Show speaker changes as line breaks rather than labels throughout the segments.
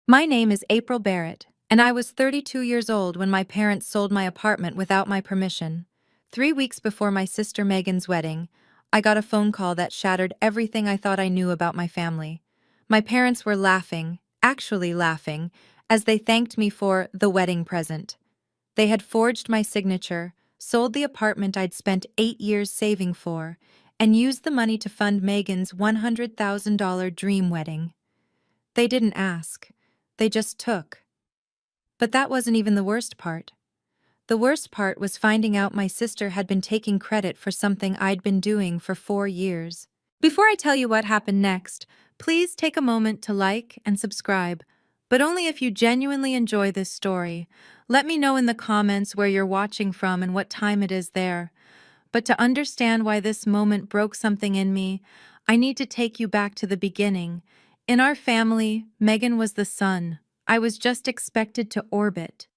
My name is April Barrett, and I was 32 years old when my parents sold my apartment without my permission. 3 weeks before my sister Megan's wedding, I got a phone call that shattered everything I thought I knew about my family. My parents were laughing, actually laughing, as they thanked me for the wedding present. They had forged my signature, sold the apartment I'd spent 8 years saving for, and used the money to fund Megan's $100,000 dream wedding. They didn't ask. They just took. But that wasn't even the worst part. The worst part was finding out my sister had been taking credit for something I'd been doing for 4 years. Before I tell you what happened next, please take a moment to like and subscribe, but only if you genuinely enjoy this story. Let me know in the comments where you're watching from and what time it is there. But to understand why this moment broke something in me, I need to take you back to the beginning. In our family, Megan was the sun. I was just expected to orbit.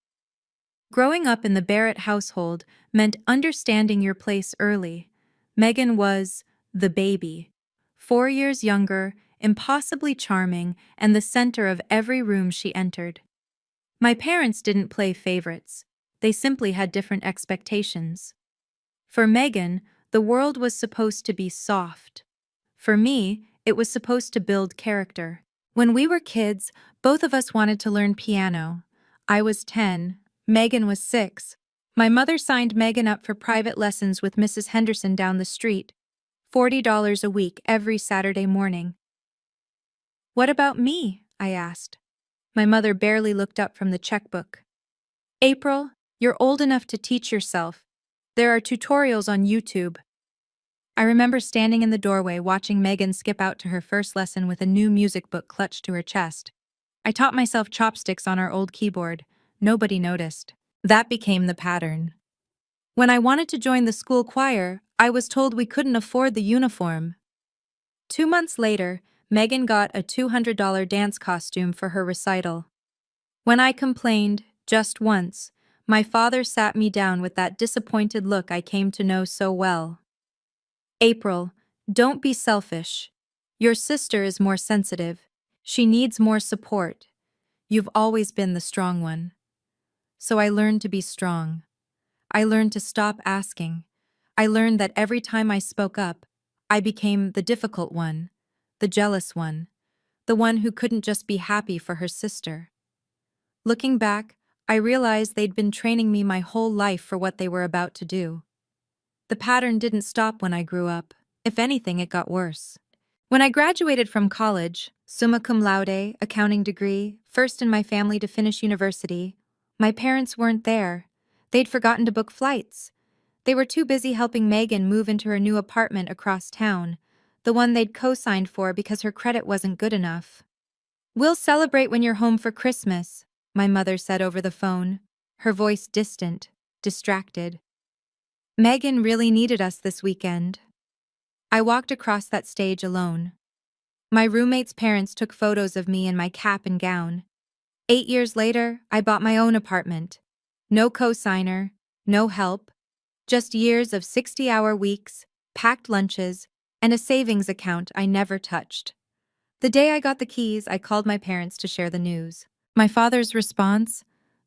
Growing up in the Barrett household meant understanding your place early. Megan was the baby. 4 years younger, impossibly charming, and the center of every room she entered. My parents didn't play favorites. They simply had different expectations. For Megan, the world was supposed to be soft. For me, it was supposed to build character. When we were kids, both of us wanted to learn piano. I was 10, Megan was 6. My mother signed Megan up for private lessons with Mrs. Henderson down the street, $40 a week every Saturday morning. "What about me?" I asked. My mother barely looked up from the checkbook. "April, you're old enough to teach yourself. There are tutorials on YouTube." I remember standing in the doorway watching Megan skip out to her first lesson with a new music book clutched to her chest. I taught myself chopsticks on our old keyboard. Nobody noticed. That became the pattern. When I wanted to join the school choir, I was told we couldn't afford the uniform. 2 months later, Megan got a $200 dance costume for her recital. When I complained, just once, my father sat me down with that disappointed look I came to know so well. "April, don't be selfish. Your sister is more sensitive. She needs more support. You've always been the strong one." So I learned to be strong. I learned to stop asking. I learned that every time I spoke up, I became the difficult one, the jealous one, the one who couldn't just be happy for her sister. Looking back, I realized they'd been training me my whole life for what they were about to do. The pattern didn't stop when I grew up. If anything, it got worse. When I graduated from college, summa cum laude, accounting degree, first in my family to finish university, my parents weren't there. They'd forgotten to book flights. They were too busy helping Megan move into her new apartment across town, the one they'd co-signed for because her credit wasn't good enough. "We'll celebrate when you're home for Christmas," my mother said over the phone, her voice distant, distracted. Megan really needed us this weekend. I walked across that stage alone. My roommate's parents took photos of me in my cap and gown. 8 years later, I bought my own apartment. No co-signer, no help, just years of 60-hour weeks, packed lunches, and a savings account I never touched. The day I got the keys, I called my parents to share the news. My father's response?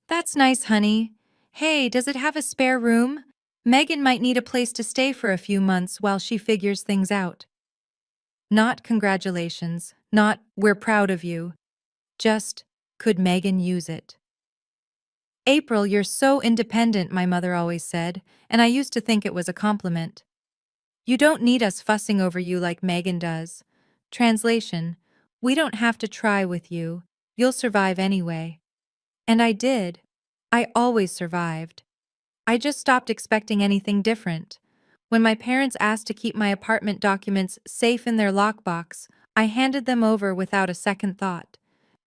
"That's nice, honey. Hey, does it have a spare room? Megan might need a place to stay for a few months while she figures things out." Not congratulations, not "we're proud of you." Just, could Megan use it? "April, you're so independent," my mother always said, and I used to think it was a compliment. "You don't need us fussing over you like Megan does." Translation: we don't have to try with you. You'll survive anyway. And I did. I always survived. I just stopped expecting anything different. When my parents asked to keep my apartment documents safe in their lockbox, I handed them over without a second thought.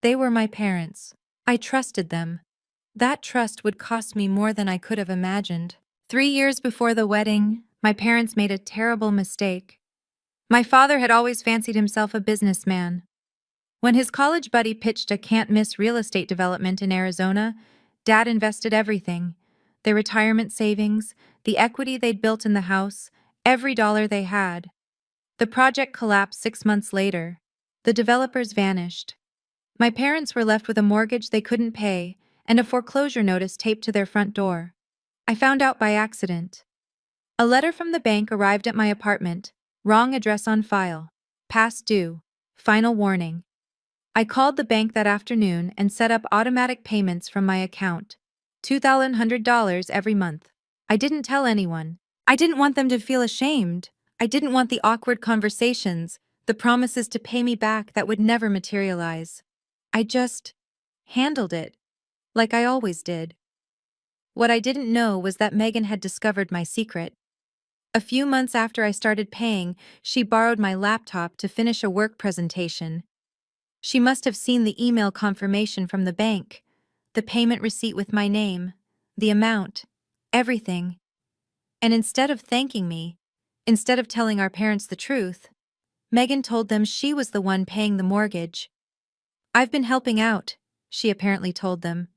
They were my parents. I trusted them. That trust would cost me more than I could have imagined. 3 years before the wedding, my parents made a terrible mistake. My father had always fancied himself a businessman. When his college buddy pitched a can't-miss real estate development in Arizona, Dad invested everything. Their retirement savings, the equity they'd built in the house, every dollar they had. The project collapsed 6 months later. The developers vanished. My parents were left with a mortgage they couldn't pay and a foreclosure notice taped to their front door. I found out by accident. A letter from the bank arrived at my apartment. Wrong address on file. Past due. Final warning. I called the bank that afternoon and set up automatic payments from my account. $2,100 every month. I didn't tell anyone. I didn't want them to feel ashamed. I didn't want the awkward conversations, the promises to pay me back that would never materialize. I just handled it, like I always did. What I didn't know was that Megan had discovered my secret. A few months after I started paying, she borrowed my laptop to finish a work presentation. She must have seen the email confirmation from the bank, the payment receipt with my name, the amount, everything. And instead of thanking me, instead of telling our parents the truth, Megan told them she was the one paying the mortgage. "I've been helping out," she apparently told them.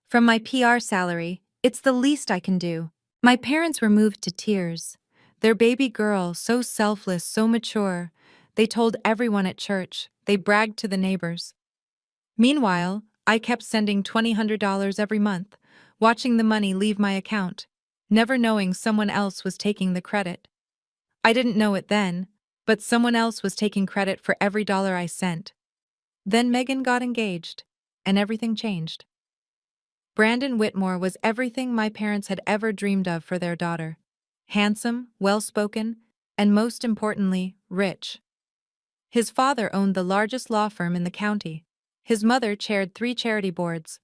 "From my PR salary, it's the least I can do." My parents were moved to tears. Their baby girl, so selfless, so mature. They told everyone at church. They bragged to the neighbors. Meanwhile, I kept sending $2,000 every month, watching the money leave my account, never knowing someone else was taking the credit. I didn't know it then, but someone else was taking credit for every dollar I sent. Then Megan got engaged, and everything changed. Brandon Whitmore was everything my parents had ever dreamed of for their daughter. Handsome, well-spoken, and most importantly, rich. His father owned the largest law firm in the county. His mother chaired 3 charity boards.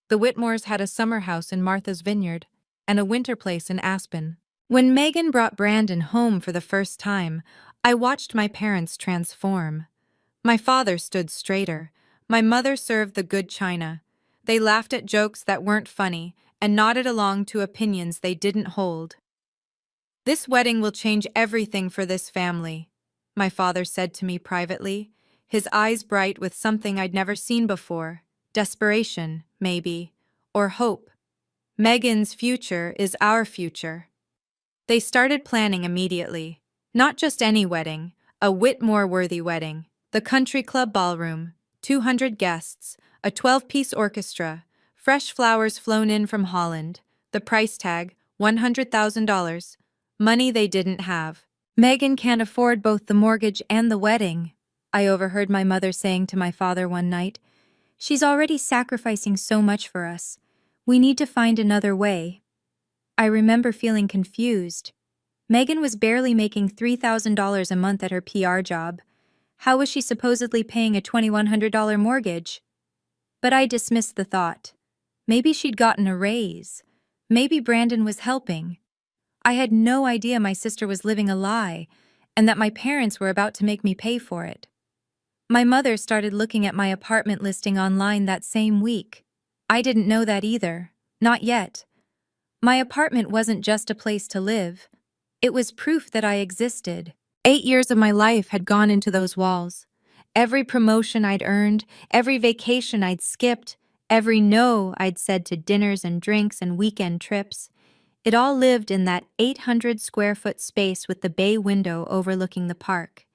The Whitmores had a summer house in Martha's Vineyard and a winter place in Aspen. When Megan brought Brandon home for the first time, I watched my parents transform. My father stood straighter. My mother served the good china. They laughed at jokes that weren't funny and nodded along to opinions they didn't hold. "This wedding will change everything for this family," my father said to me privately, his eyes bright with something I'd never seen before. Desperation, maybe, or hope. "Megan's future is our future." They started planning immediately. Not just any wedding, a Whitmore-worthy wedding. The country club ballroom, 200 guests, a 12-piece orchestra, fresh flowers flown in from Holland, the price tag, $100,000, money they didn't have. "Megan can't afford both the mortgage and the wedding," I overheard my mother saying to my father one night. "She's already sacrificing so much for us. We need to find another way." I remember feeling confused. Megan was barely making $3,000 a month at her PR job. How was she supposedly paying a $2,100 mortgage? But I dismissed the thought. Maybe she'd gotten a raise. Maybe Brandon was helping. I had no idea my sister was living a lie, and that my parents were about to make me pay for it. My mother started looking at my apartment listing online that same week. I didn't know that either. Not yet. My apartment wasn't just a place to live. It was proof that I existed. 8 years of my life had gone into those walls. Every promotion I'd earned, every vacation I'd skipped, every no I'd said to dinners and drinks and weekend trips. It all lived in that 800-square-foot space with the bay window overlooking the park.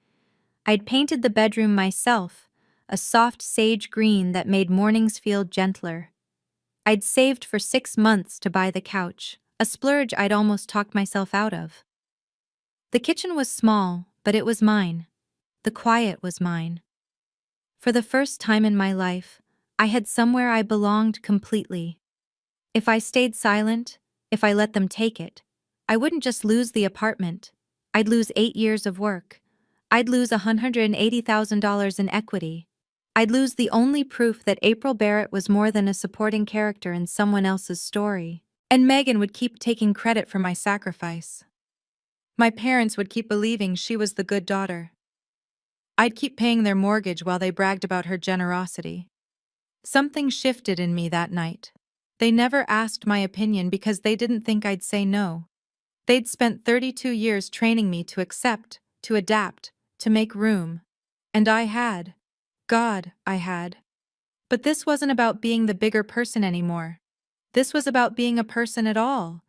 I'd painted the bedroom myself, a soft sage green that made mornings feel gentler. I'd saved for 6 months to buy the couch, a splurge I'd almost talked myself out of. The kitchen was small, but it was mine. The quiet was mine. For the first time in my life, I had somewhere I belonged completely. If I stayed silent, if I let them take it, I wouldn't just lose the apartment. I'd lose 8 years of work. I'd lose $180,000 in equity. I'd lose the only proof that April Barrett was more than a supporting character in someone else's story. And Megan would keep taking credit for my sacrifice. My parents would keep believing she was the good daughter. I'd keep paying their mortgage while they bragged about her generosity. Something shifted in me that night. They never asked my opinion because they didn't think I'd say no. They'd spent 32 years training me to accept, to adapt, to make room. And I had. God, I had. But this wasn't about being the bigger person anymore. This was about being a person at all.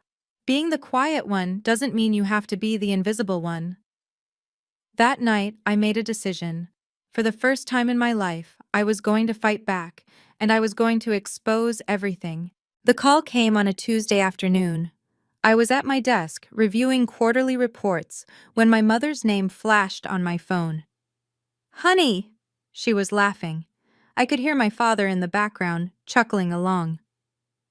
Being the quiet one doesn't mean you have to be the invisible one. That night, I made a decision. For the first time in my life, I was going to fight back, and I was going to expose everything. The call came on a Tuesday afternoon. I was at my desk, reviewing quarterly reports, when my mother's name flashed on my phone. "Honey!" She was laughing. I could hear my father in the background, chuckling along.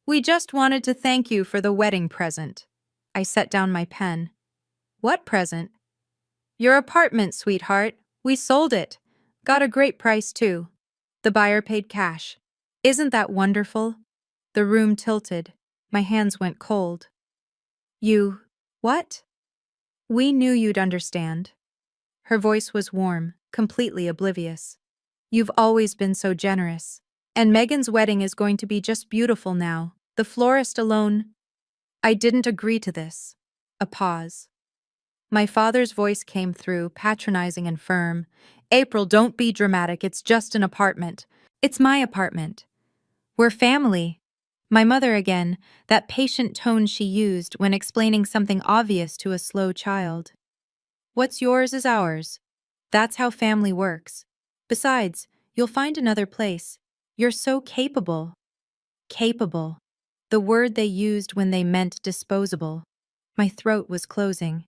"We just wanted to thank you for the wedding present." I set down my pen. "What present?" "Your apartment, sweetheart. We sold it. Got a great price, too. The buyer paid cash. Isn't that wonderful?" The room tilted. My hands went cold. "You... what?" "We knew you'd understand." Her voice was warm, completely oblivious. "You've always been so generous. And Megan's wedding is going to be just beautiful now. The florist alone..." "I didn't agree to this." A pause. My father's voice came through, patronizing and firm. "April, don't be dramatic. It's just an apartment." "It's my apartment. We're family." My mother again, that patient tone she used when explaining something obvious to a slow child. "What's yours is ours. That's how family works. Besides, you'll find another place. You're so capable." Capable. The word they used when they meant disposable. My throat was closing.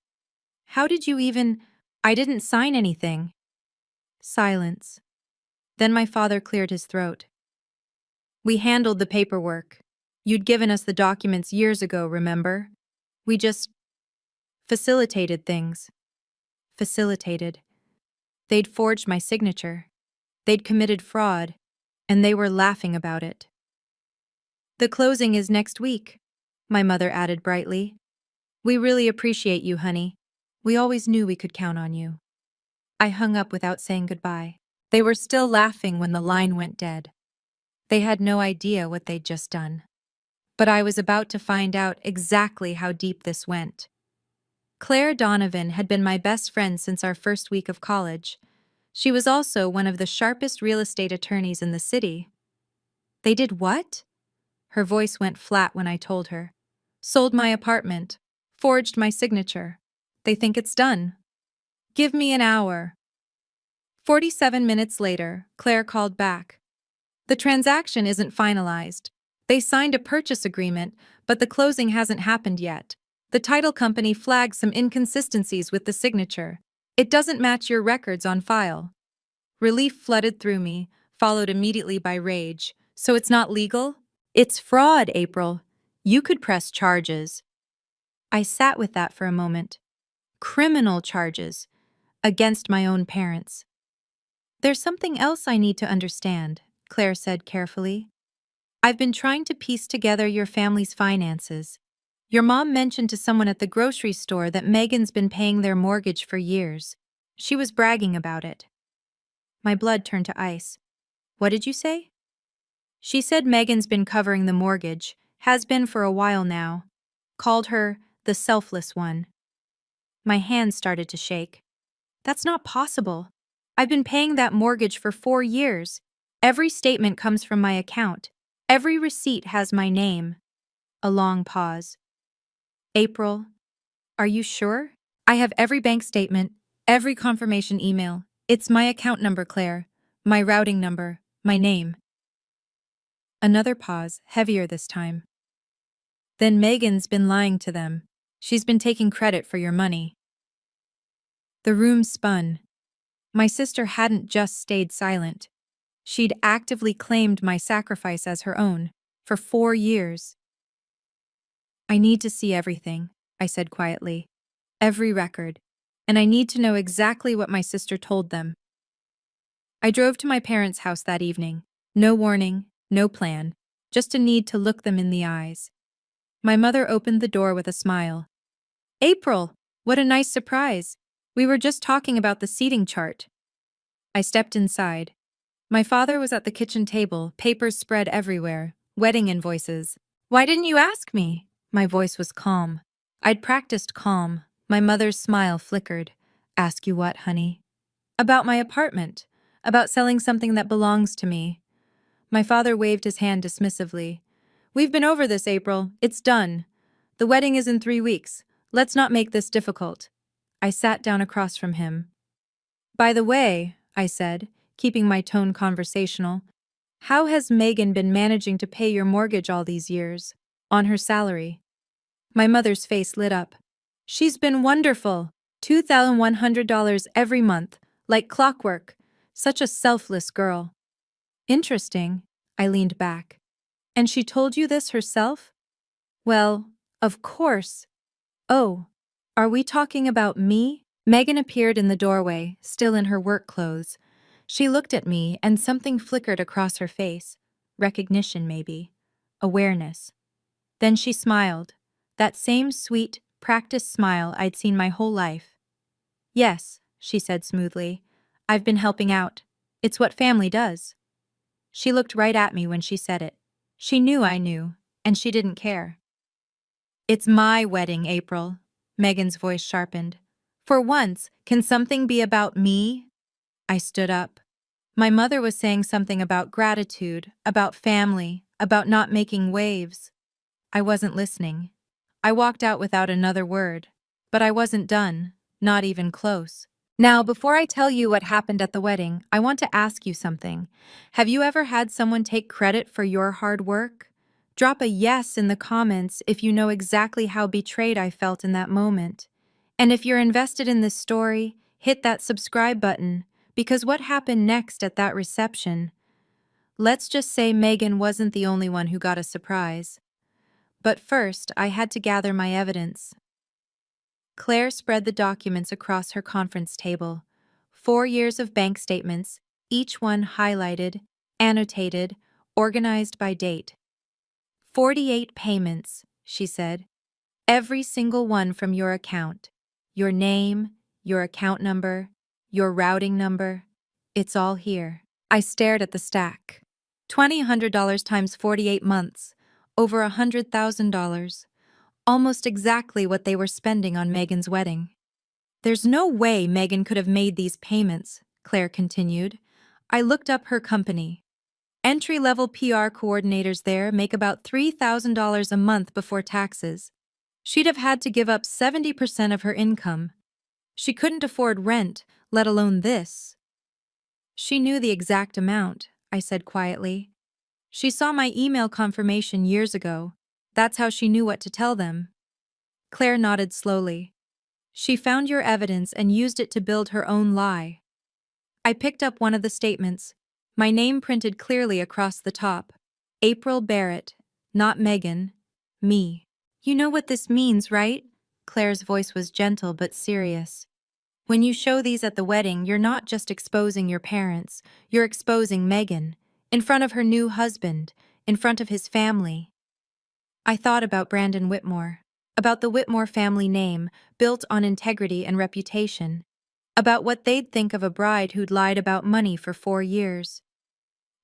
"How did you even—" "I didn't sign anything." Silence. Then my father cleared his throat. "We handled the paperwork. You'd given us the documents years ago, remember? We just facilitated things." Facilitated. They'd forged my signature. They'd committed fraud, and they were laughing about it. "The closing is next week," my mother added brightly. "We really appreciate you, honey. We always knew we could count on you." I hung up without saying goodbye. They were still laughing when the line went dead. They had no idea what they'd just done. But I was about to find out exactly how deep this went. Claire Donovan had been my best friend since our first week of college. She was also one of the sharpest real estate attorneys in the city. "They did what?" Her voice went flat when I told her. "Sold my apartment. Forged my signature. They think it's done. Give me an hour." 47 minutes later, Claire called back. "The transaction isn't finalized. They signed a purchase agreement, but the closing hasn't happened yet. The title company flagged some inconsistencies with the signature. It doesn't match your records on file." Relief flooded through me, followed immediately by rage. "So it's not legal?" "It's fraud, April. You could press charges." I sat with that for a moment. Criminal charges. Against my own parents. "There's something else I need to understand," Claire said carefully. "I've been trying to piece together your family's finances. Your mom mentioned to someone at the grocery store that Megan's been paying their mortgage for years. She was bragging about it." My blood turned to ice. "What did you say?" "She said Megan's been covering the mortgage, has been for a while now. Called her the selfless one." My hands started to shake. "That's not possible. I've been paying that mortgage for 4 years. Every statement comes from my account. Every receipt has my name." A long pause. "April, are you sure?" "I have every bank statement, every confirmation email. It's my account number, Claire. My routing number, my name." Another pause, heavier this time. "Then Megan's been lying to them. She's been taking credit for your money." The room spun. My sister hadn't just stayed silent. She'd actively claimed my sacrifice as her own, for 4 years. "I need to see everything," I said quietly. "Every record. And I need to know exactly what my sister told them." I drove to my parents' house that evening. No warning, no plan, just a need to look them in the eyes. My mother opened the door with a smile. "April, what a nice surprise. We were just talking about the seating chart." I stepped inside. My father was at the kitchen table, papers spread everywhere, wedding invoices. "Why didn't you ask me?" My voice was calm. I'd practiced calm. My mother's smile flickered. "Ask you what, honey?" "About my apartment. About selling something that belongs to me." My father waved his hand dismissively. "We've been over this, April. It's done. The wedding is in 3 weeks. Let's not make this difficult." I sat down across from him. "By the way," I said, keeping my tone conversational. How has Megan been managing to pay your mortgage all these years? On her salary. My mother's face lit up. She's been wonderful. $2,100 every month, like clockwork. Such a selfless girl. Interesting. I leaned back. And she told you this herself? Well, of course. Oh, are we talking about me? Megan appeared in the doorway, still in her work clothes. She looked at me and something flickered across her face. Recognition, maybe. Awareness. Then she smiled. That same sweet, practiced smile I'd seen my whole life. Yes, she said smoothly. I've been helping out. It's what family does. She looked right at me when she said it. She knew I knew, and she didn't care. It's my wedding, April. Megan's voice sharpened. For once, can something be about me? I stood up. My mother was saying something about gratitude, about family, about not making waves. I wasn't listening. I walked out without another word. But I wasn't done, not even close. Now, before I tell you what happened at the wedding, I want to ask you something. Have you ever had someone take credit for your hard work? Drop a yes in the comments if you know exactly how betrayed I felt in that moment. And if you're invested in this story, hit that subscribe button, because what happened next at that reception? Let's just say Megan wasn't the only one who got a surprise. But first, I had to gather my evidence. Claire spread the documents across her conference table. 4 years of bank statements, each one highlighted, annotated, organized by date. 48 payments, she said. Every single one from your account. Your name, your account number, your routing number. It's all here. I stared at the stack. $2,100 times 48 months. Over $100,000. Almost exactly what they were spending on Megan's wedding. There's no way Megan could have made these payments, Claire continued. I looked up her company. Entry-level PR coordinators there make about $3,000 a month before taxes. She'd have had to give up 70% of her income. She couldn't afford rent, let alone this. She knew the exact amount, I said quietly. She saw my email confirmation years ago. That's how she knew what to tell them. Claire nodded slowly. She found your evidence and used it to build her own lie. I picked up one of the statements, my name printed clearly across the top. April Barrett, not Megan, me. You know what this means, right? Claire's voice was gentle but serious. When you show these at the wedding, you're not just exposing your parents, you're exposing Megan, in front of her new husband, in front of his family. I thought about Brandon Whitmore, about the Whitmore family name, built on integrity and reputation, about what they'd think of a bride who'd lied about money for 4 years.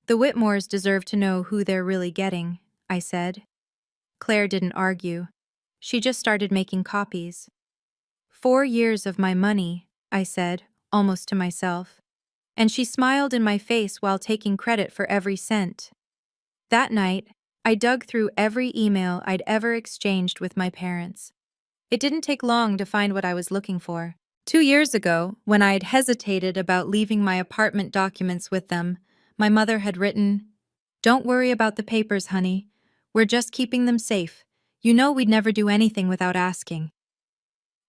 The Whitmores deserve to know who they're really getting, I said. Claire didn't argue. She just started making copies. 4 years of my money, I said, almost to myself. And she smiled in my face while taking credit for every cent. That night, I dug through every email I'd ever exchanged with my parents. It didn't take long to find what I was looking for. 2 years ago, when I'd hesitated about leaving my apartment documents with them, my mother had written, "Don't worry about the papers, honey. We're just keeping them safe. You know we'd never do anything without asking."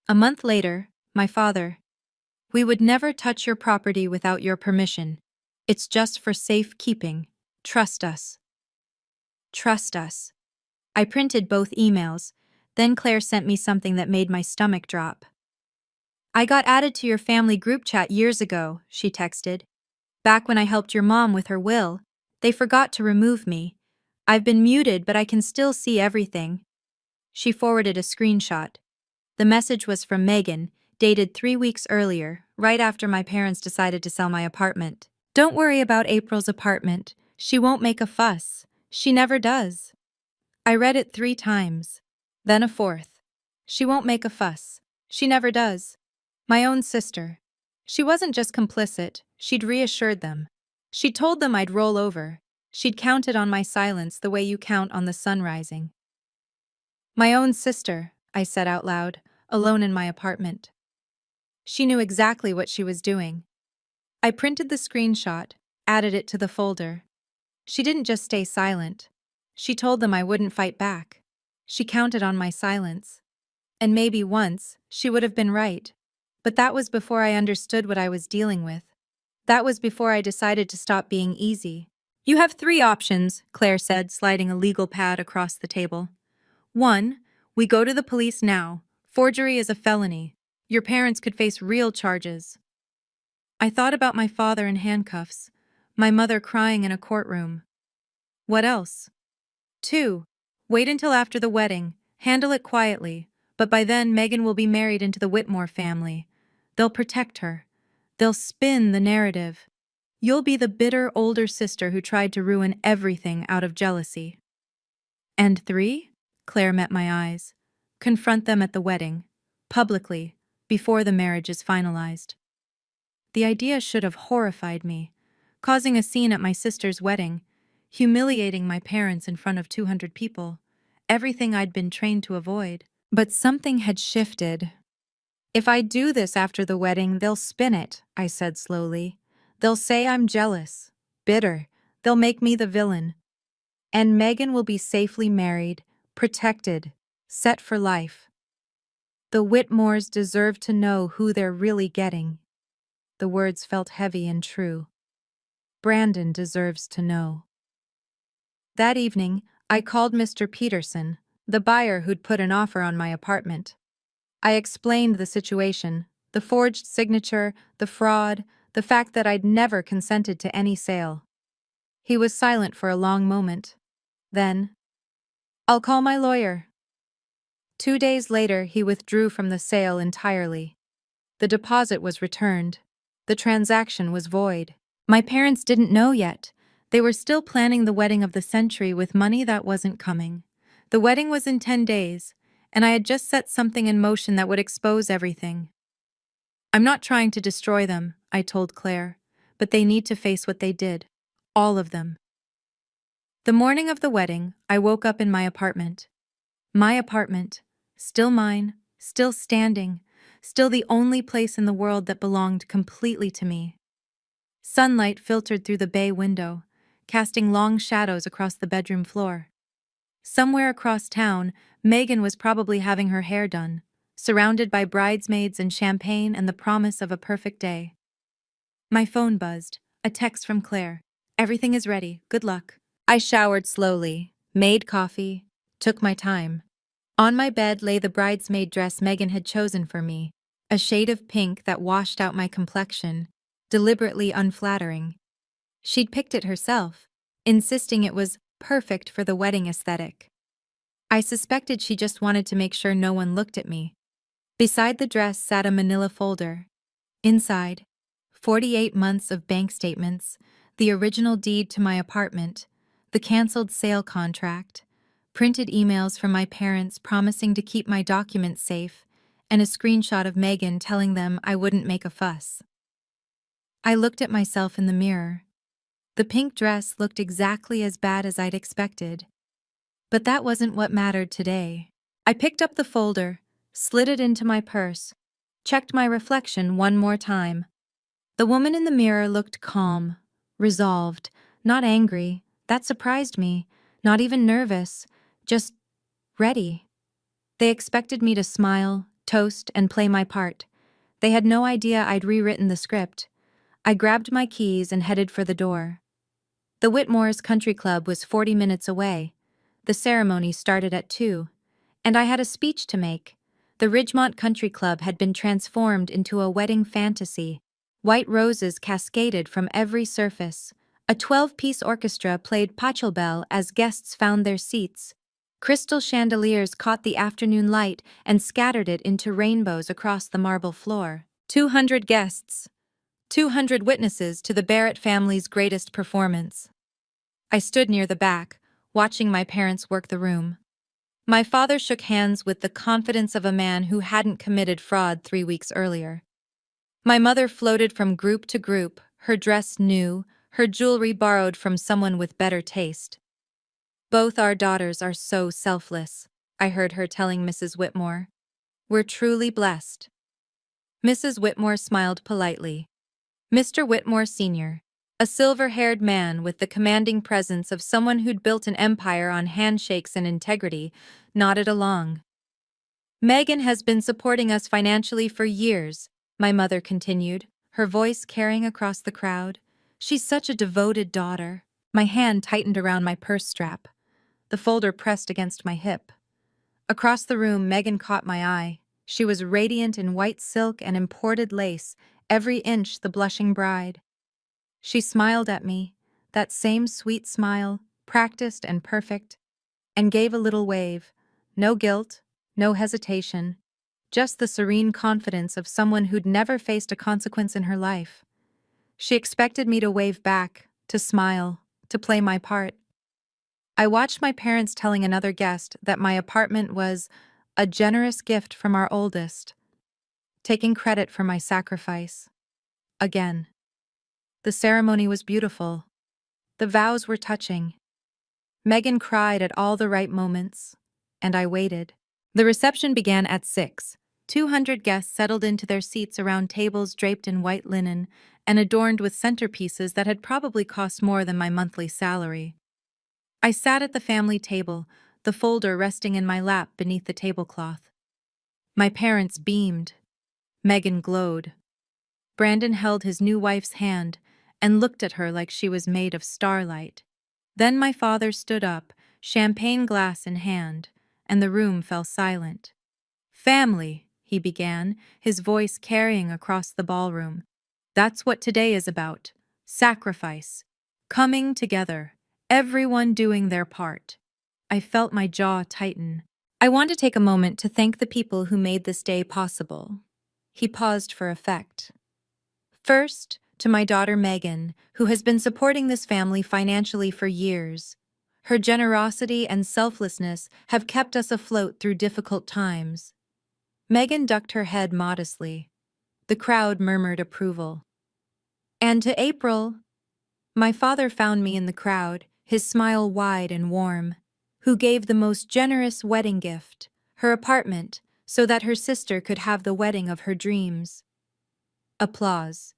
A month later, my father, "We would never touch your property without your permission. It's just for safekeeping. Trust us." Trust us. I printed both emails. Then Claire sent me something that made my stomach drop. "I got added to your family group chat years ago," she texted. "Back when I helped your mom with her will. They forgot to remove me. I've been muted, but I can still see everything." She forwarded a screenshot. The message was from Megan, dated 3 weeks earlier, right after my parents decided to sell my apartment. "Don't worry about April's apartment. She won't make a fuss. She never does." I read it 3 times. Then a fourth. "She won't make a fuss. She never does." My own sister. She wasn't just complicit, she'd reassured them. She'd told them I'd roll over. She'd counted on my silence the way you count on the sun rising. My own sister, I said out loud, alone in my apartment. She knew exactly what she was doing. I printed the screenshot, added it to the folder. She didn't just stay silent. She told them I wouldn't fight back. She counted on my silence. And maybe once, she would have been right. But that was before I understood what I was dealing with. That was before I decided to stop being easy. You have 3 options, Claire said, sliding a legal pad across the table. 1. We go to the police now. Forgery is a felony. Your parents could face real charges. I thought about my father in handcuffs, my mother crying in a courtroom. What else? 2. Wait until after the wedding. Handle it quietly. But by then, Megan will be married into the Whitmore family. They'll protect her. They'll spin the narrative. You'll be the bitter older sister who tried to ruin everything out of jealousy. And 3? Claire met my eyes. Confront them at the wedding. Publicly. Before the marriage is finalized. The idea should have horrified me. Causing a scene at my sister's wedding. Humiliating my parents in front of 200 people. Everything I'd been trained to avoid. But something had shifted. If I do this after the wedding, they'll spin it, I said slowly. They'll say I'm jealous, bitter. They'll make me the villain. And Megan will be safely married, protected, set for life. The Whitmores deserve to know who they're really getting. The words felt heavy and true. Brandon deserves to know. That evening, I called Mr. Peterson, the buyer who'd put an offer on my apartment. I explained the situation, the forged signature, the fraud, the fact that I'd never consented to any sale. He was silent for a long moment. Then, I'll call my lawyer. 2 days later, he withdrew from the sale entirely. The deposit was returned. The transaction was void. My parents didn't know yet. They were still planning the wedding of the century with money that wasn't coming. The wedding was in 10 days, and I had just set something in motion that would expose everything. I'm not trying to destroy them, I told Claire, but they need to face what they did. All of them. The morning of the wedding, I woke up in my apartment. My apartment, still mine, still standing, still the only place in the world that belonged completely to me. Sunlight filtered through the bay window, casting long shadows across the bedroom floor. Somewhere across town, Megan was probably having her hair done, surrounded by bridesmaids and champagne and the promise of a perfect day. My phone buzzed, a text from Claire. Everything is ready, good luck. I showered slowly, made coffee, took my time. On my bed lay the bridesmaid dress Megan had chosen for me, a shade of pink that washed out my complexion, deliberately unflattering. She'd picked it herself, insisting it was perfect for the wedding aesthetic. I suspected she just wanted to make sure no one looked at me. Beside the dress sat a manila folder. Inside, 48 months of bank statements, the original deed to my apartment, the canceled sale contract, printed emails from my parents promising to keep my documents safe, and a screenshot of Megan telling them I wouldn't make a fuss. I looked at myself in the mirror. The pink dress looked exactly as bad as I'd expected. But that wasn't what mattered today. I picked up the folder, slid it into my purse, checked my reflection one more time. The woman in the mirror looked calm, resolved, not angry. That surprised me, not even nervous, just ready. They expected me to smile, toast, and play my part. They had no idea I'd rewritten the script. I grabbed my keys and headed for the door. The Whitmore's country club was 40 minutes away. The ceremony started at 2, and I had a speech to make. The Ridgemont Country Club had been transformed into a wedding fantasy. White roses cascaded from every surface. A 12-piece orchestra played Pachelbel as guests found their seats. Crystal chandeliers caught the afternoon light and scattered it into rainbows across the marble floor. 200 guests. 200 witnesses to the Barrett family's greatest performance. I stood near the back, watching my parents work the room. My father shook hands with the confidence of a man who hadn't committed fraud 3 weeks earlier. My mother floated from group to group, her dress new, her jewelry borrowed from someone with better taste. Both our daughters are so selfless, I heard her telling Mrs. Whitmore. We're truly blessed. Mrs. Whitmore smiled politely. Mr. Whitmore Sr., a silver-haired man with the commanding presence of someone who'd built an empire on handshakes and integrity, nodded along. Megan has been supporting us financially for years, my mother continued, her voice carrying across the crowd. She's such a devoted daughter. My hand tightened around my purse strap, the folder pressed against my hip. Across the room, Megan caught my eye. She was radiant in white silk and imported lace, every inch the blushing bride. She smiled at me, that same sweet smile, practiced and perfect, and gave a little wave. No guilt, no hesitation, just the serene confidence of someone who'd never faced a consequence in her life. She expected me to wave back, to smile, to play my part. I watched my parents telling another guest that my apartment was a generous gift from our oldest, taking credit for my sacrifice. Again. The ceremony was beautiful. The vows were touching. Megan cried at all the right moments, and I waited. The reception began at 6. 200 guests settled into their seats around tables draped in white linen and adorned with centerpieces that had probably cost more than my monthly salary. I sat at the family table, the folder resting in my lap beneath the tablecloth. My parents beamed. Megan glowed. Brandon held his new wife's hand and looked at her like she was made of starlight. Then my father stood up, champagne glass in hand, and the room fell silent. "Family," he began, his voice carrying across the ballroom. "That's what today is about. Sacrifice. Coming together. Everyone doing their part." I felt my jaw tighten. "I want to take a moment to thank the people who made this day possible." He paused for effect. "First, to my daughter Megan, who has been supporting this family financially for years. Her generosity and selflessness have kept us afloat through difficult times." Megan ducked her head modestly. The crowd murmured approval. "And to April," my father found me in the crowd, his smile wide and warm, "who gave the most generous wedding gift, her apartment, so that her sister could have the wedding of her dreams." Applause.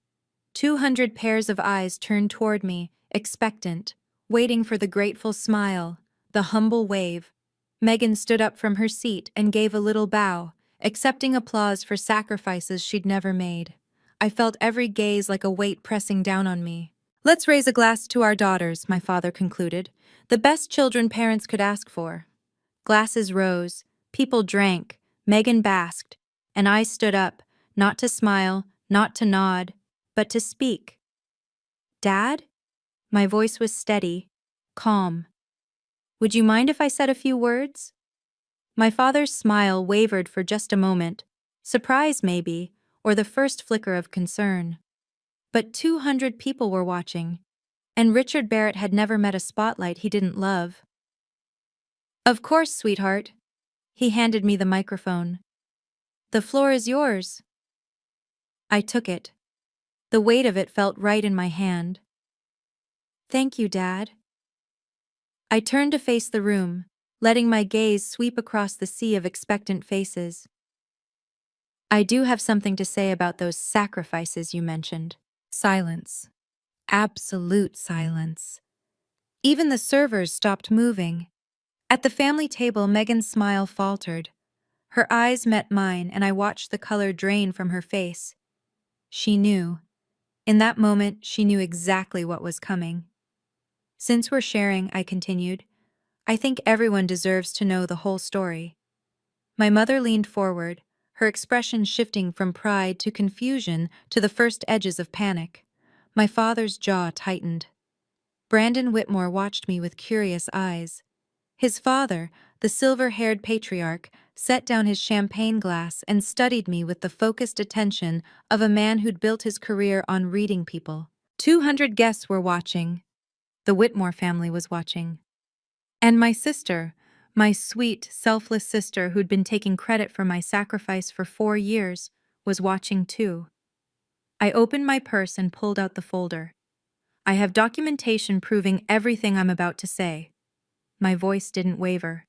200 pairs of eyes turned toward me, expectant, waiting for the grateful smile, the humble wave. Megan stood up from her seat and gave a little bow, accepting applause for sacrifices she'd never made. I felt every gaze like a weight pressing down on me. "Let's raise a glass to our daughters," my father concluded. "The best children parents could ask for." Glasses rose, people drank, Megan basked, and I stood up, not to smile, not to nod, but to speak. "Dad?" My voice was steady, calm. "Would you mind if I said a few words?" My father's smile wavered for just a moment, surprise maybe, or the first flicker of concern. But 200 people were watching, and Richard Barrett had never met a spotlight he didn't love. "Of course, sweetheart." He handed me the microphone. "The floor is yours." I took it. The weight of it felt right in my hand. "Thank you, Dad." I turned to face the room, letting my gaze sweep across the sea of expectant faces. "I do have something to say about those sacrifices you mentioned." Silence. Absolute silence. Even the servers stopped moving. At the family table, Megan's smile faltered. Her eyes met mine, and I watched the color drain from her face. She knew. In that moment, she knew exactly what was coming. "Since we're sharing," I continued, "I think everyone deserves to know the whole story." My mother leaned forward, her expression shifting from pride to confusion to the first edges of panic. My father's jaw tightened. Brandon Whitmore watched me with curious eyes. His father, the silver-haired patriarch, set down his champagne glass and studied me with the focused attention of a man who'd built his career on reading people. 200 guests were watching. The Whitmore family was watching. And my sister, my sweet, selfless sister who'd been taking credit for my sacrifice for 4 years, was watching too. I opened my purse and pulled out the folder. "I have documentation proving everything I'm about to say." My voice didn't waver.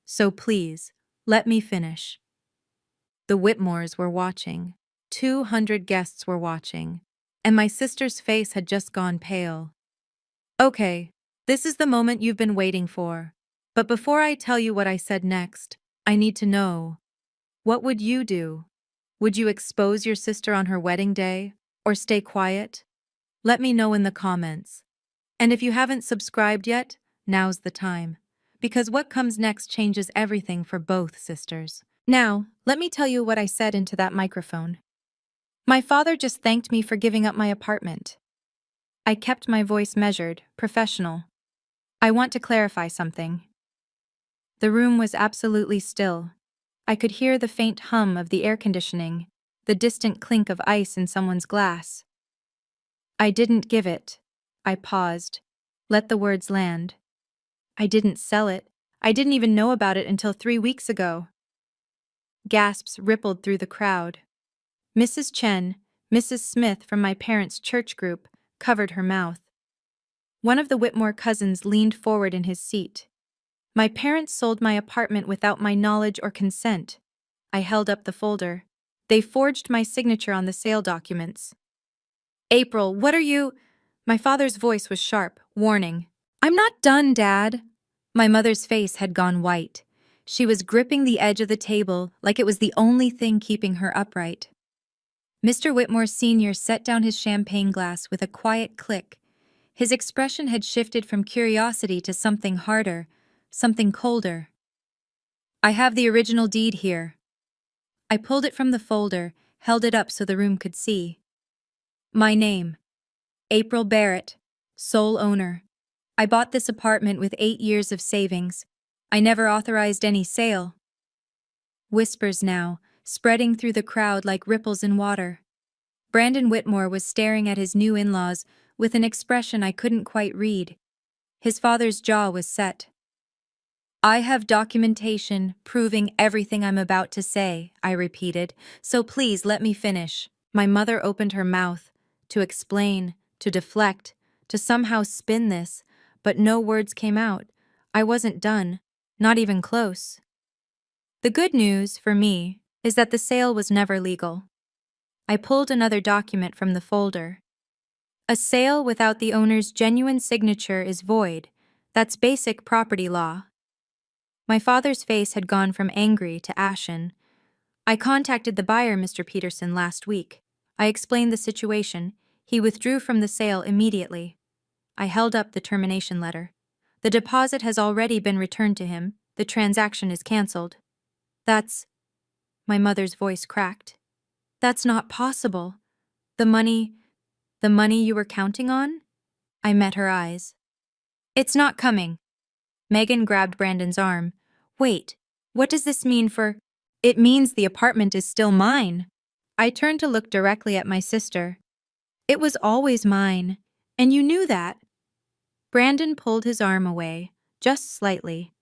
"So please, let me finish." The Whitmores were watching. 200 guests were watching. and my sister's face had just gone pale. Okay, this is the moment you've been waiting for. But before I tell you what I said next, I need to know. What would you do? Would you expose your sister on her wedding day, or stay quiet? Let me know in the comments. And if you haven't subscribed yet, now's the time. Because what comes next changes everything for both sisters. Now, let me tell you what I said into that microphone. My father just thanked me for giving up my apartment. I kept my voice measured, professional. I want to clarify something. The room was absolutely still. I could hear the faint hum of the air conditioning, the distant clink of ice in someone's glass. I didn't give it. I paused. Let the words land. I didn't sell it. I didn't even know about it until 3 weeks ago. Gasps rippled through the crowd. Mrs. Chen, Mrs. Smith from my parents' church group, covered her mouth. One of the Whitmore cousins leaned forward in his seat. My parents sold my apartment without my knowledge or consent. I held up the folder. They forged my signature on the sale documents. April, what are you? My father's voice was sharp, warning. I'm not done, Dad. My mother's face had gone white. She was gripping the edge of the table like it was the only thing keeping her upright. Mr. Whitmore Sr. set down his champagne glass with a quiet click. His expression had shifted from curiosity to something harder, something colder. I have the original deed here. I pulled it from the folder, held it up so the room could see. My name, April Barrett, sole owner. I bought this apartment with 8 years of savings. I never authorized any sale. Whispers now, spreading through the crowd like ripples in water. Brandon Whitmore was staring at his new in-laws with an expression I couldn't quite read. His father's jaw was set. I have documentation proving everything I'm about to say, I repeated, so please let me finish. My mother opened her mouth to explain, to deflect, to somehow spin this, but no words came out. I wasn't done, not even close. The good news, for me, is that the sale was never legal. I pulled another document from the folder. A sale without the owner's genuine signature is void. That's basic property law. My father's face had gone from angry to ashen. I contacted the buyer, Mr. Peterson, last week. I explained the situation. He withdrew from the sale immediately. I held up the termination letter. The deposit has already been returned to him. The transaction is canceled. My mother's voice cracked. That's not possible. The money you were counting on? I met her eyes. It's not coming. Megan grabbed Brandon's arm. Wait, what does this mean for... It means the apartment is still mine. I turned to look directly at my sister. It was always mine, and you knew that. Brandon pulled his arm away, just slightly,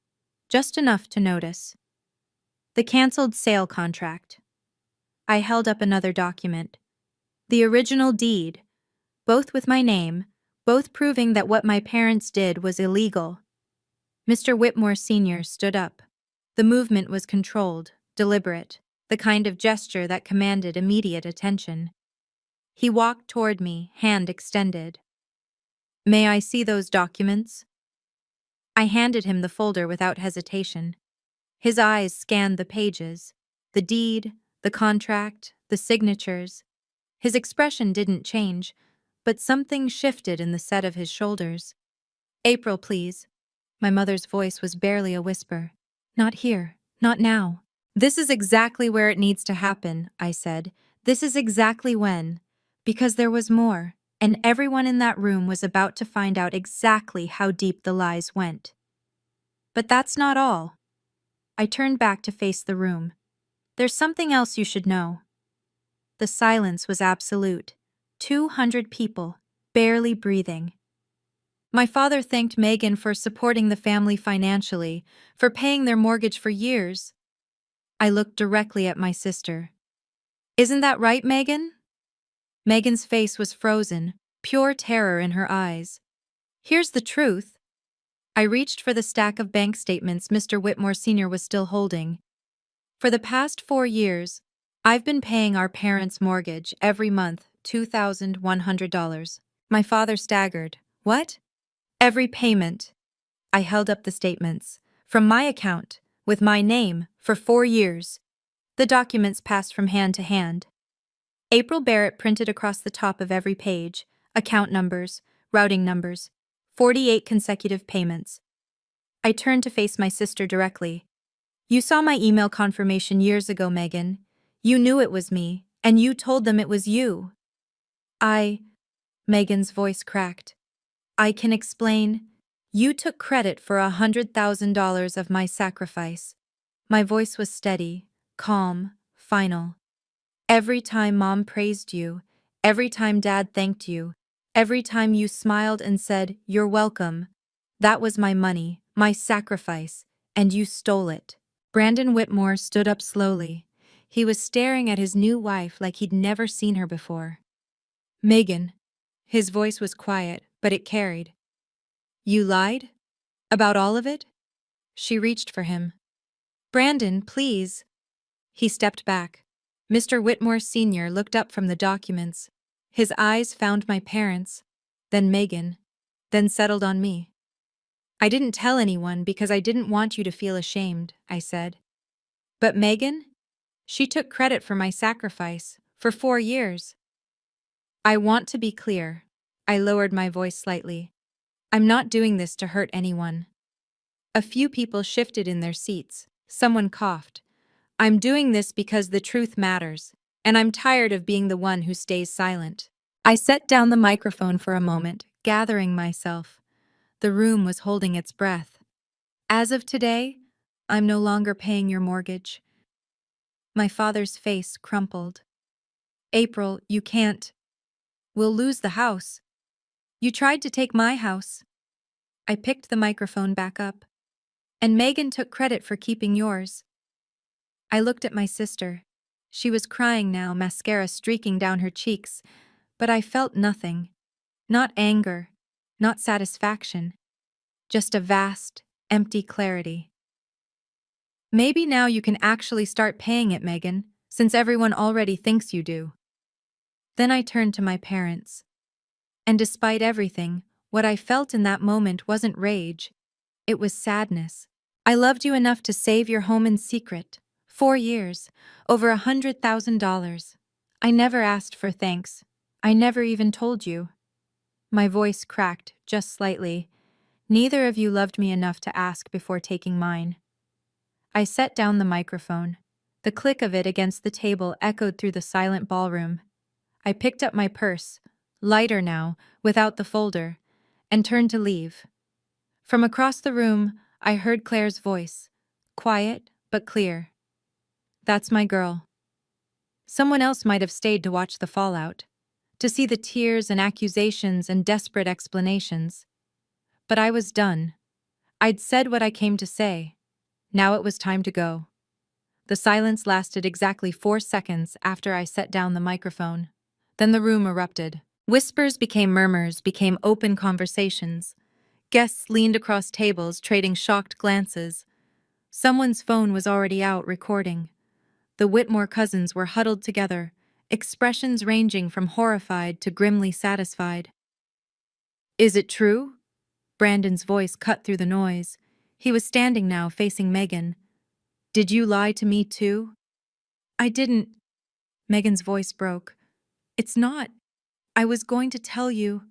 just enough to notice. The canceled sale contract. I held up another document. The original deed, both with my name, both proving that what my parents did was illegal. Mr. Whitmore Sr. stood up. The movement was controlled, deliberate, the kind of gesture that commanded immediate attention. He walked toward me, hand extended. May I see those documents? I handed him the folder without hesitation. His eyes scanned the pages, the deed, the contract, the signatures. His expression didn't change, but something shifted in the set of his shoulders. April, please. My mother's voice was barely a whisper. Not here, not now. This is exactly where it needs to happen, I said. This is exactly when. Because there was more, and everyone in that room was about to find out exactly how deep the lies went. But that's not all. I turned back to face the room. There's something else you should know. The silence was absolute. 200 people, barely breathing. My father thanked Megan for supporting the family financially, for paying their mortgage for years. I looked directly at my sister. Isn't that right, Megan? Megan's face was frozen, pure terror in her eyes. Here's the truth. I reached for the stack of bank statements Mr. Whitmore Sr. was still holding. For the past 4 years, I've been paying our parents' mortgage every month $2,100. My father staggered. What? Every payment. I held up the statements. From my account, with my name, for 4 years. The documents passed from hand to hand. April Barrett printed across the top of every page, account numbers, routing numbers, 48 consecutive payments. I turned to face my sister directly. You saw my email confirmation years ago, Megan. You knew it was me, and you told them it was you. Megan's voice cracked. I can explain. You took credit for $100,000 of my sacrifice. My voice was steady, calm, final. Every time Mom praised you, every time Dad thanked you, every time you smiled and said, "You're welcome," that was my money, my sacrifice, and you stole it. Brandon Whitmore stood up slowly. He was staring at his new wife like he'd never seen her before. Megan. His voice was quiet, but it carried. You lied? About all of it? She reached for him. Brandon, please. He stepped back. Mr. Whitmore Sr. looked up from the documents. His eyes found my parents, then Megan, then settled on me. I didn't tell anyone because I didn't want you to feel ashamed, I said. But Megan? She took credit for my sacrifice, for 4 years. I want to be clear. I lowered my voice slightly. I'm not doing this to hurt anyone. A few people shifted in their seats. Someone coughed. I'm doing this because the truth matters, and I'm tired of being the one who stays silent. I set down the microphone for a moment, gathering myself. The room was holding its breath. As of today, I'm no longer paying your mortgage. My father's face crumpled. April, you can't. We'll lose the house. You tried to take my house. I picked the microphone back up. And Megan took credit for keeping yours. I looked at my sister. She was crying now, mascara streaking down her cheeks, but I felt nothing. Not anger, not satisfaction. Just a vast, empty clarity. Maybe now you can actually start paying it, Megan, since everyone already thinks you do. Then I turned to my parents. And despite everything, what I felt in that moment wasn't rage. It was sadness. I loved you enough to save your home in secret. 4 years, over $100,000. I never asked for thanks. I never even told you. My voice cracked, just slightly. Neither of you loved me enough to ask before taking mine. I set down the microphone. The click of it against the table echoed through the silent ballroom. I picked up my purse, lighter now, without the folder, and turned to leave. From across the room, I heard Claire's voice, quiet but clear. That's my girl. Someone else might have stayed to watch the fallout, to see the tears and accusations and desperate explanations. But I was done. I'd said what I came to say. Now it was time to go. The silence lasted exactly 4 seconds after I set down the microphone. Then the room erupted. Whispers became murmurs, became open conversations. Guests leaned across tables, trading shocked glances. Someone's phone was already out, recording. The Whitmore cousins were huddled together, expressions ranging from horrified to grimly satisfied. Is it true? Brandon's voice cut through the noise. He was standing now, facing Megan. Did you lie to me too? I didn't. Megan's voice broke. It's not. I was going to tell you.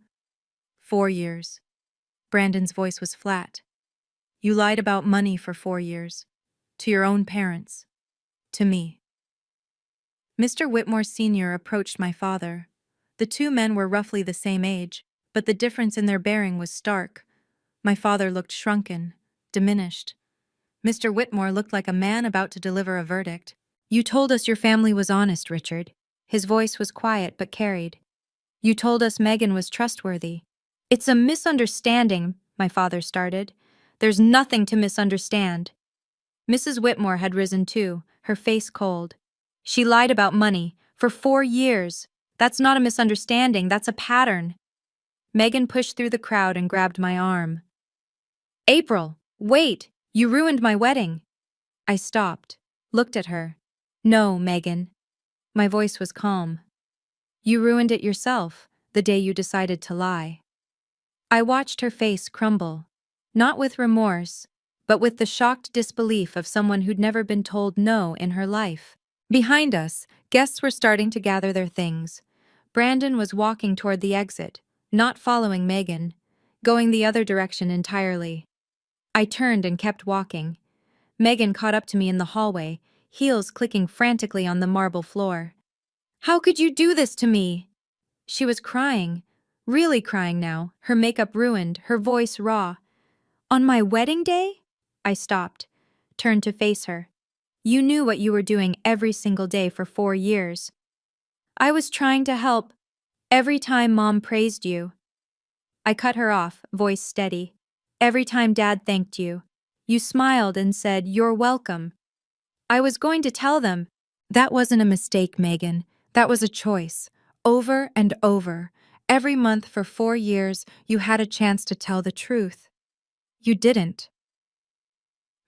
4 years. Brandon's voice was flat. You lied about money for 4 years. To your own parents. To me. Mr. Whitmore Sr. approached my father. The two men were roughly the same age, but the difference in their bearing was stark. My father looked shrunken, diminished. Mr. Whitmore looked like a man about to deliver a verdict. You told us your family was honest, Richard. His voice was quiet but carried. You told us Megan was trustworthy. It's a misunderstanding, my father started. There's nothing to misunderstand. Mrs. Whitmore had risen too, her face cold. She lied about money for 4 years. That's not a misunderstanding, that's a pattern. Megan pushed through the crowd and grabbed my arm. April, wait, you ruined my wedding. I stopped, looked at her. No, Megan. My voice was calm. You ruined it yourself, the day you decided to lie. I watched her face crumble, not with remorse, but with the shocked disbelief of someone who'd never been told no in her life. Behind us, guests were starting to gather their things. Brandon was walking toward the exit, not following Megan, going the other direction entirely. I turned and kept walking. Megan caught up to me in the hallway, heels clicking frantically on the marble floor. "How could you do this to me?" She was crying, really crying now, her makeup ruined, her voice raw. "On my wedding day?" I stopped, turned to face her. "You knew what you were doing every single day for 4 years. I was trying to help. Every time Mom praised you." I cut her off, voice steady. "Every time Dad thanked you. You smiled and said, 'You're welcome.'" I was going to tell them. "That wasn't a mistake, Megan. That was a choice. Over and over. Every month for 4 years, you had a chance to tell the truth. You didn't."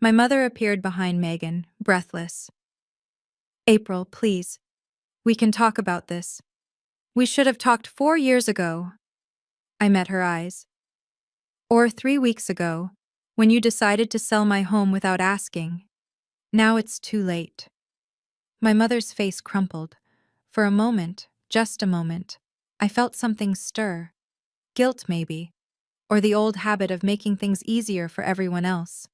My mother appeared behind Megan, breathless. "April, please. We can talk about this. We should have talked 4 years ago." I met her eyes. "Or 3 weeks ago, when you decided to sell my home without asking. Now it's too late." My mother's face crumpled. For a moment, just a moment, I felt something stir. Guilt, maybe, or the old habit of making things easier for everyone else.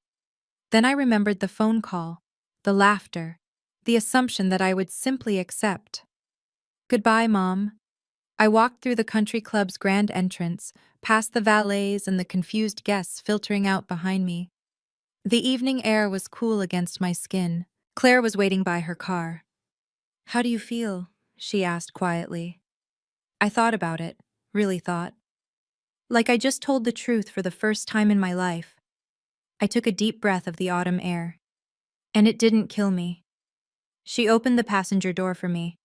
Then I remembered the phone call, the laughter, the assumption that I would simply accept. "Goodbye, Mom." I walked through the country club's grand entrance, past the valets and the confused guests filtering out behind me. The evening air was cool against my skin. Claire was waiting by her car. "How do you feel?" she asked quietly. I thought about it, really thought. Like I just told the truth for the first time in my life. I took a deep breath of the autumn air. And it didn't kill me. She opened the passenger door for me.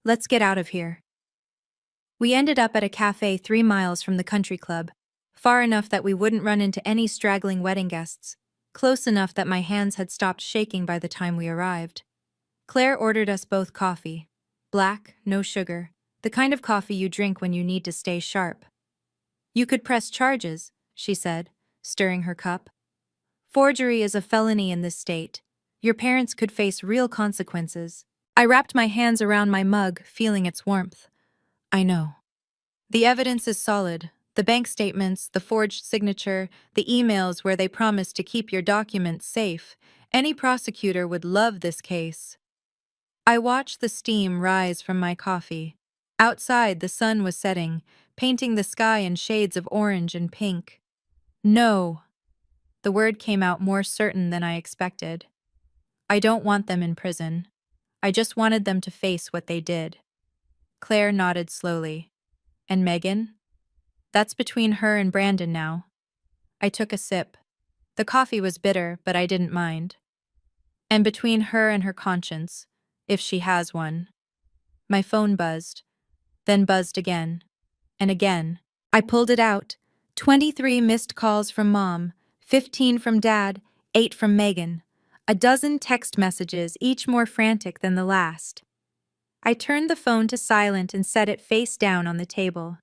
"Let's get out of here." We ended up at a cafe 3 miles from the country club, far enough that we wouldn't run into any straggling wedding guests, close enough that my hands had stopped shaking by the time we arrived. Claire ordered us both coffee. Black, no sugar, the kind of coffee you drink when you need to stay sharp. "You could press charges," she said, stirring her cup. "Forgery is a felony in this state. Your parents could face real consequences." I wrapped my hands around my mug, feeling its warmth. "I know. The evidence is solid. The bank statements, the forged signature, the emails where they promised to keep your documents safe. Any prosecutor would love this case." I watched the steam rise from my coffee. Outside, the sun was setting, painting the sky in shades of orange and pink. "No." The word came out more certain than I expected. "I don't want them in prison. I just wanted them to face what they did." Claire nodded slowly. "And Megan?" "That's between her and Brandon now." I took a sip. The coffee was bitter, but I didn't mind. "And between her and her conscience, if she has one." My phone buzzed, then buzzed again. And again. I pulled it out. 23 missed calls from Mom, 15 from Dad, 8 from Megan. A dozen text messages, each more frantic than the last. I turned the phone to silent and set it face down on the table.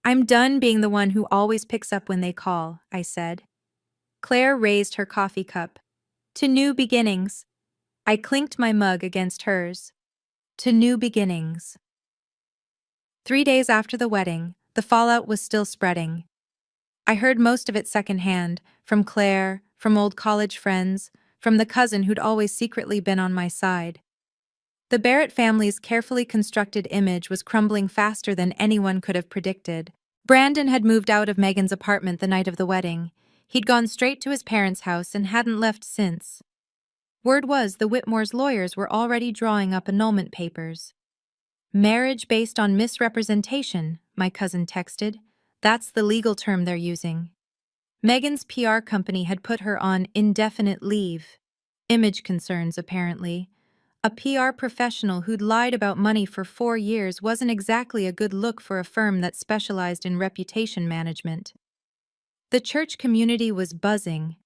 "I'm done being the one who always picks up when they call," I said. Claire raised her coffee cup. "To new beginnings." I clinked my mug against hers. "To new beginnings." 3 days after the wedding, the fallout was still spreading. I heard most of it secondhand, from Claire, from old college friends, from the cousin who'd always secretly been on my side. The Barrett family's carefully constructed image was crumbling faster than anyone could have predicted. Brandon had moved out of Megan's apartment the night of the wedding. He'd gone straight to his parents' house and hadn't left since. Word was the Whitmore's lawyers were already drawing up annulment papers. "Marriage based on misrepresentation," my cousin texted. "That's the legal term they're using." Megan's PR company had put her on indefinite leave. Image concerns, apparently. A PR professional who'd lied about money for 4 years wasn't exactly a good look for a firm that specialized in reputation management. The church community was buzzing.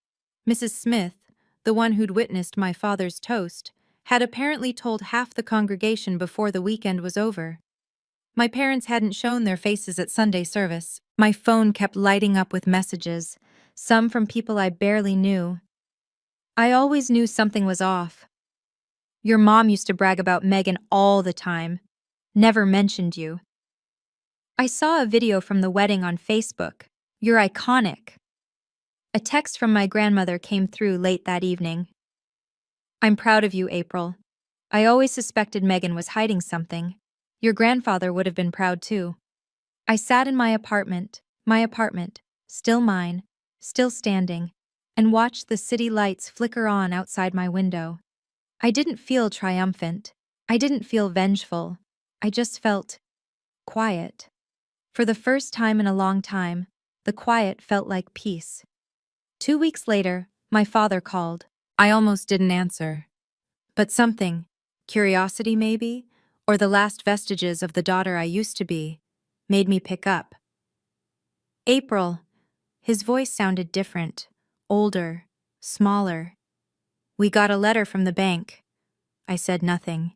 Mrs. Smith, the one who'd witnessed my father's toast, had apparently told half the congregation before the weekend was over. My parents hadn't shown their faces at Sunday service. My phone kept lighting up with messages, some from people I barely knew. I always knew something was off. Your mom used to brag about Megan all the time. Never mentioned you. I saw a video from the wedding on Facebook. You're iconic. A text from my grandmother came through late that evening. I'm proud of you, April. I always suspected Megan was hiding something. Your grandfather would have been proud too. I sat in my apartment, still mine, still standing, and watched the city lights flicker on outside my window. I didn't feel triumphant. I didn't feel vengeful. I just felt quiet. For the first time in a long time, the quiet felt like peace. 2 weeks later, my father called. I almost didn't answer. But something, curiosity maybe, or the last vestiges of the daughter I used to be, made me pick up. April. His voice sounded different, older, smaller. We got a letter from the bank. I said nothing.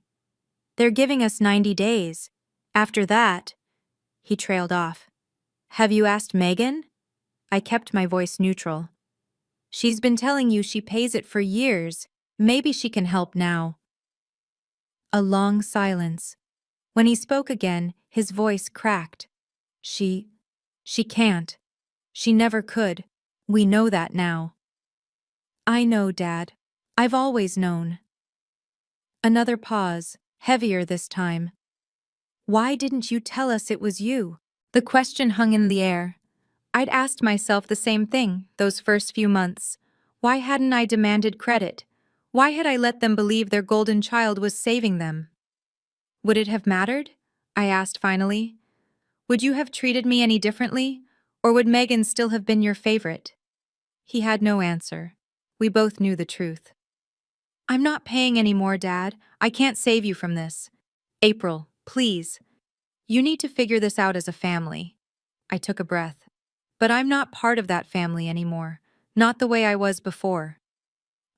They're giving us 90 days. After that, he trailed off. Have you asked Megan? I kept my voice neutral. She's been telling you she pays it for years. Maybe she can help now. A long silence. When he spoke again, his voice cracked. She can't. She never could. We know that now. I know, Dad. I've always known. Another pause, heavier this time. Why didn't you tell us it was you? The question hung in the air. I'd asked myself the same thing those first few months. Why hadn't I demanded credit? Why had I let them believe their golden child was saving them? Would it have mattered? I asked finally. Would you have treated me any differently? Or would Megan still have been your favorite? He had no answer. We both knew the truth. I'm not paying any more, Dad. I can't save you from this. April, please. You need to figure this out as a family. I took a breath. But I'm not part of that family anymore. Not the way I was before.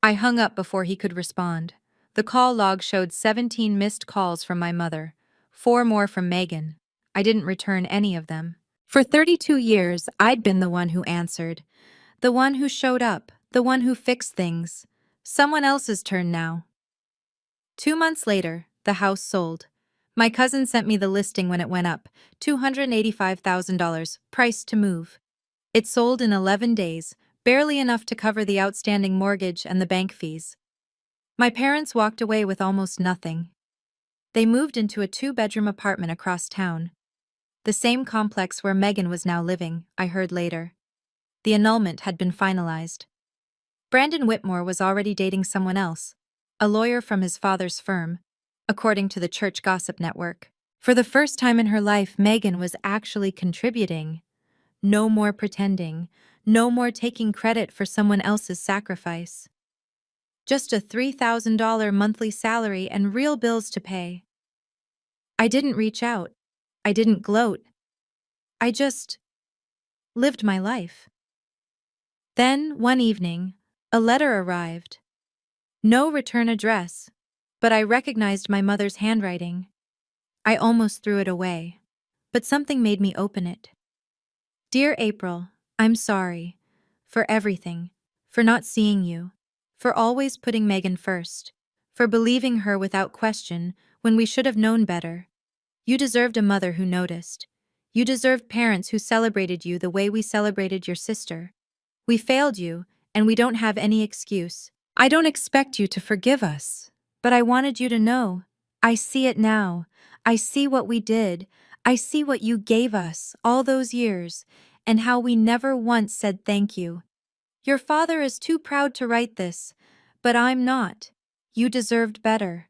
I hung up before he could respond. The call log showed 17 missed calls from my mother, 4 more from Megan. I didn't return any of them. For 32 years, I'd been the one who answered, the one who showed up, the one who fixed things. Someone else's turn now. 2 months later, the house sold. My cousin sent me the listing when it went up, $285,000, price to move. It sold in 11 days, barely enough to cover the outstanding mortgage and the bank fees. My parents walked away with almost nothing. They moved into a 2-bedroom apartment across town. The same complex where Megan was now living, I heard later. The annulment had been finalized. Brandon Whitmore was already dating someone else, a lawyer from his father's firm, according to the church gossip network. For the first time in her life, Megan was actually contributing. No more pretending, no more taking credit for someone else's sacrifice. Just a $3,000 monthly salary and real bills to pay. I didn't reach out. I didn't gloat. I just lived my life. Then, one evening, a letter arrived. No return address, but I recognized my mother's handwriting. I almost threw it away, but something made me open it. Dear April, I'm sorry. For everything. For not seeing you. For always putting Megan first. For believing her without question when we should have known better. You deserved a mother who noticed. You deserved parents who celebrated you the way we celebrated your sister. We failed you, and we don't have any excuse. I don't expect you to forgive us, but I wanted you to know. I see it now. I see what we did. I see what you gave us all those years, and how we never once said thank you. Your father is too proud to write this, but I'm not. You deserved better.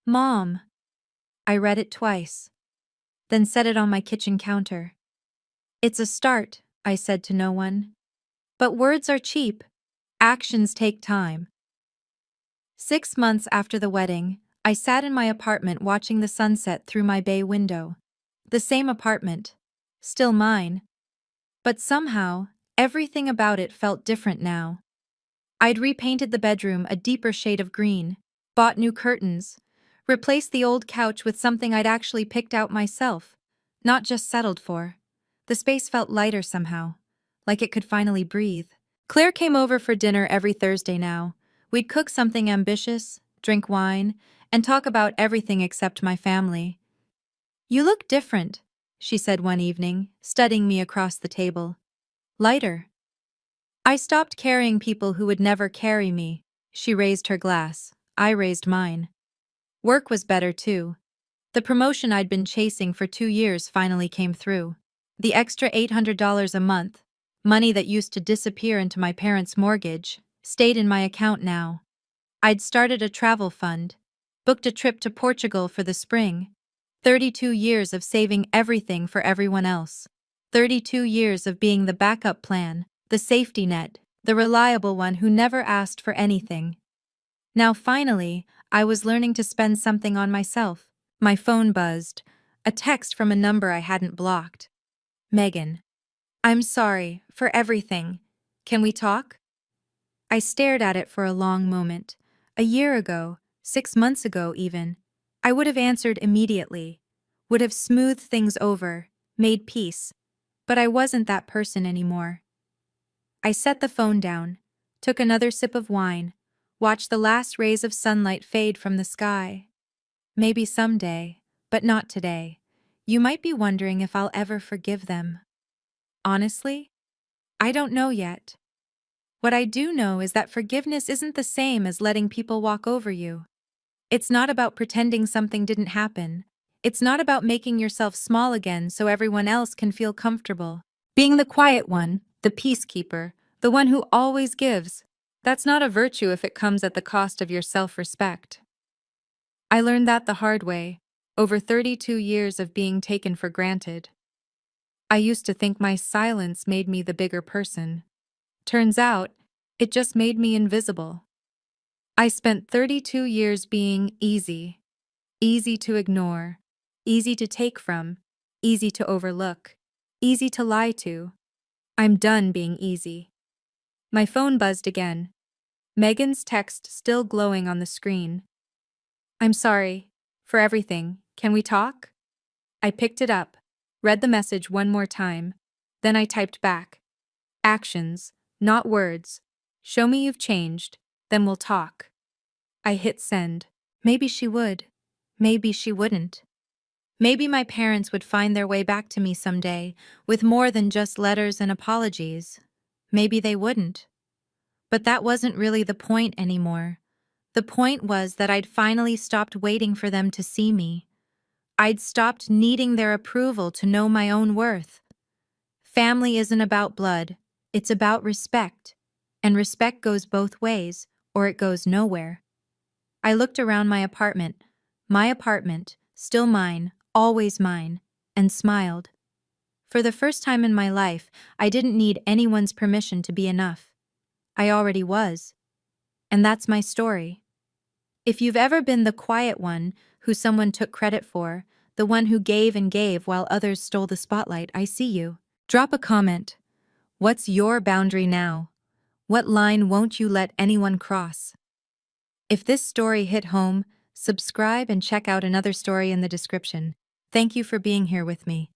Mom. I read it twice, then set it on my kitchen counter. It's a start, I said to no one. But words are cheap. Actions take time. 6 months after the wedding, I sat in my apartment watching the sunset through my bay window. The same apartment. Still mine. But somehow, everything about it felt different now. I'd repainted the bedroom a deeper shade of green, bought new curtains, replaced the old couch with something I'd actually picked out myself, not just settled for. The space felt lighter somehow, like it could finally breathe. Claire came over for dinner every Thursday now. We'd cook something ambitious, drink wine, and talk about everything except my family. "You look different," she said one evening, studying me across the table. "Lighter." "I stopped carrying people who would never carry me." She raised her glass. I raised mine. Work was better too. The promotion I'd been chasing for 2 years finally came through. The extra $800 a month, money that used to disappear into my parents' mortgage, stayed in my account now. I'd started a travel fund, booked a trip to Portugal for the spring. 32 years of saving everything for everyone else. 32 years of being the backup plan, the safety net, the reliable one who never asked for anything. Now finally, I was learning to spend something on myself. My phone buzzed, a text from a number I hadn't blocked. "Megan, I'm sorry for everything. Can we talk?" I stared at it for a long moment. A year ago, 6 months ago even, I would have answered immediately, would have smoothed things over, made peace. But I wasn't that person anymore. I set the phone down, took another sip of wine, watched the last rays of sunlight fade from the sky. Maybe someday, but not today. You might be wondering if I'll ever forgive them. Honestly, I don't know yet. What I do know is that forgiveness isn't the same as letting people walk over you. It's not about pretending something didn't happen. It's not about making yourself small again so everyone else can feel comfortable. Being the quiet one, the peacekeeper, the one who always gives, that's not a virtue if it comes at the cost of your self-respect. I learned that the hard way, over 32 years of being taken for granted. I used to think my silence made me the bigger person. Turns out, it just made me invisible. I spent 32 years being easy. Easy to ignore, easy to take from, easy to overlook, easy to lie to. I'm done being easy. My phone buzzed again. Megan's text still glowing on the screen. "I'm sorry for everything. Can we talk?" I picked it up, read the message one more time. Then I typed back. "Actions, not words. Show me you've changed, then we'll talk." I hit send. Maybe she would. Maybe she wouldn't. Maybe my parents would find their way back to me someday, with more than just letters and apologies. Maybe they wouldn't. But that wasn't really the point anymore. The point was that I'd finally stopped waiting for them to see me. I'd stopped needing their approval to know my own worth. Family isn't about blood, it's about respect. And respect goes both ways, or it goes nowhere. I looked around my apartment, still mine, always mine, and smiled. For the first time in my life, I didn't need anyone's permission to be enough. I already was. And that's my story. If you've ever been the quiet one who someone took credit for, the one who gave and gave while others stole the spotlight, I see you. Drop a comment. What's your boundary now? What line won't you let anyone cross? If this story hit home, subscribe and check out another story in the description. Thank you for being here with me.